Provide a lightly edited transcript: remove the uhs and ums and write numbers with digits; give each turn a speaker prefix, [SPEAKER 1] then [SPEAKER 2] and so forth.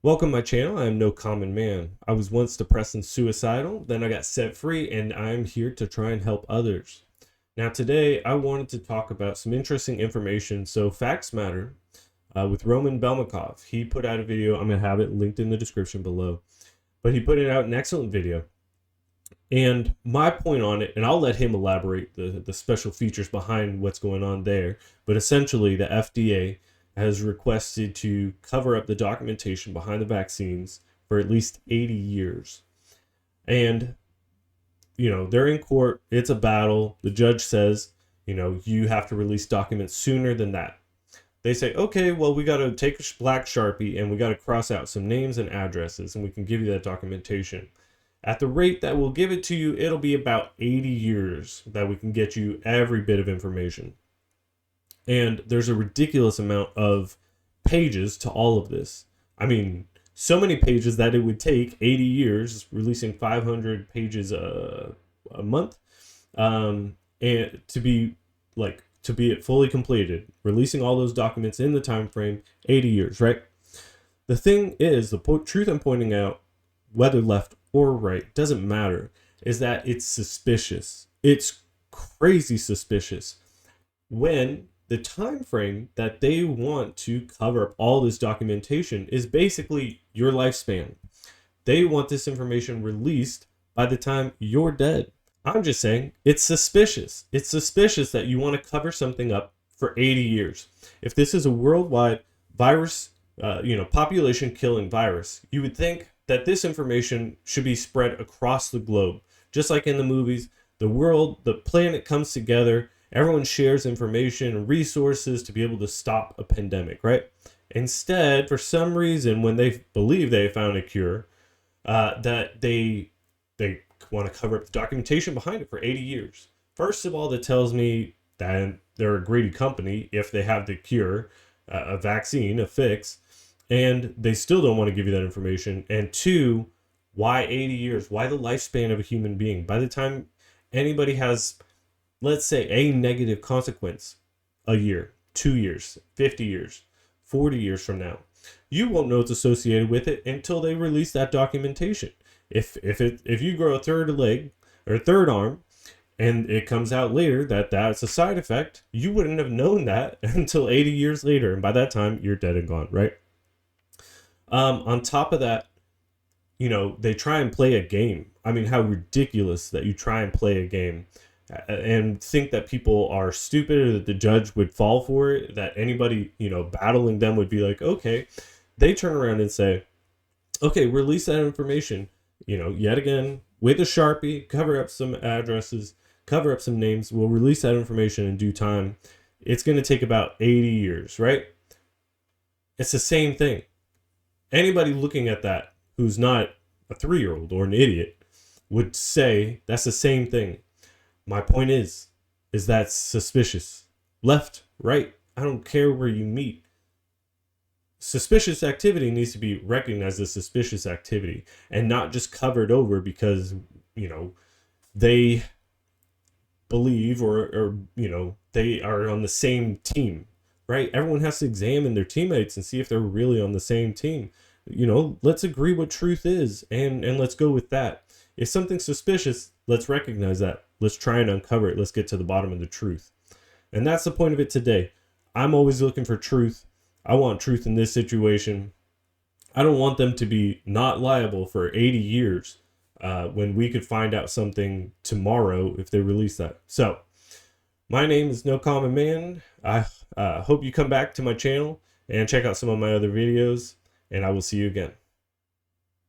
[SPEAKER 1] Welcome to my channel. I am no common man. I was once depressed and suicidal, then I got set free, and I'm here to try and help others. Now today I wanted to talk about some interesting information. So facts matter with Roman Belmakov. He put out a video. I'm going to have it linked in the description below. But he put it out an excellent video. And my point on it, and I'll let him elaborate the special features behind what's going on there. But essentially the FDA has requested to cover up the documentation behind the vaccines for at least 80 years. And, they're in court. It's a battle. The judge says, you have to release documents sooner than that. They say, okay, well, we got to take a black Sharpie and we got to cross out some names and addresses and we can give you that documentation. At the rate that we'll give it to you, it'll be about 80 years that we can get you every bit of information. And there's a ridiculous amount of pages to all of this. I mean, so many pages that it would take 80 years, releasing 500 pages a month, and to be it fully completed, releasing all those documents in the time frame, 80 years, right? The thing is, the truth I'm pointing out, whether left or right, doesn't matter, is that it's suspicious. It's crazy suspicious when the time frame that they want to cover up all this documentation is basically your lifespan. They want this information released by the time you're dead. I'm just saying it's suspicious. It's suspicious that you want to cover something up for 80 years. If this is a worldwide virus, population killing virus, you would think that this information should be spread across the globe. Just like in the movies, the planet comes together. Everyone shares information and resources to be able to stop a pandemic, right? Instead, for some reason, when they believe they found a cure, that they want to cover up the documentation behind it for 80 years. First of all, that tells me that they're a greedy company if they have the cure, a vaccine, a fix, and they still don't want to give you that information. And two, why 80 years? Why the lifespan of a human being? By the time anybody has, let's say, a negative consequence, a year, 2 years, 50 years, 40 years from now, you won't know it's associated with it until they release that documentation. If you grow a third leg or a third arm and it comes out later that that's a side effect, you wouldn't have known that until 80 years later. And by that time, you're dead and gone, right? On top of that, they try and play a game. I mean, how ridiculous that you try and play a game and think that people are stupid or that the judge would fall for it, that anybody, battling them would be like, okay. They turn around and say, okay, release that information, yet again, with a Sharpie, cover up some addresses, cover up some names. We'll release that information in due time. It's going to take about 80 years, right? It's the same thing. Anybody looking at that who's not a 3-year-old or an idiot would say that's the same thing. My point is that suspicious. Left, right, I don't care where you meet. Suspicious activity needs to be recognized as suspicious activity and not just covered over because, they believe or they are on the same team, right? Everyone has to examine their teammates and see if they're really on the same team. Let's agree what truth is and let's go with that. If something's suspicious, let's recognize that. Let's try and uncover it. Let's get to the bottom of the truth. And that's the point of it today. I'm always looking for truth. I want truth in this situation. I don't want them to be not liable for 80 years when we could find out something tomorrow if they release that. So, my name is No Common Man. I hope you come back to my channel and check out some of my other videos, and I will see you again.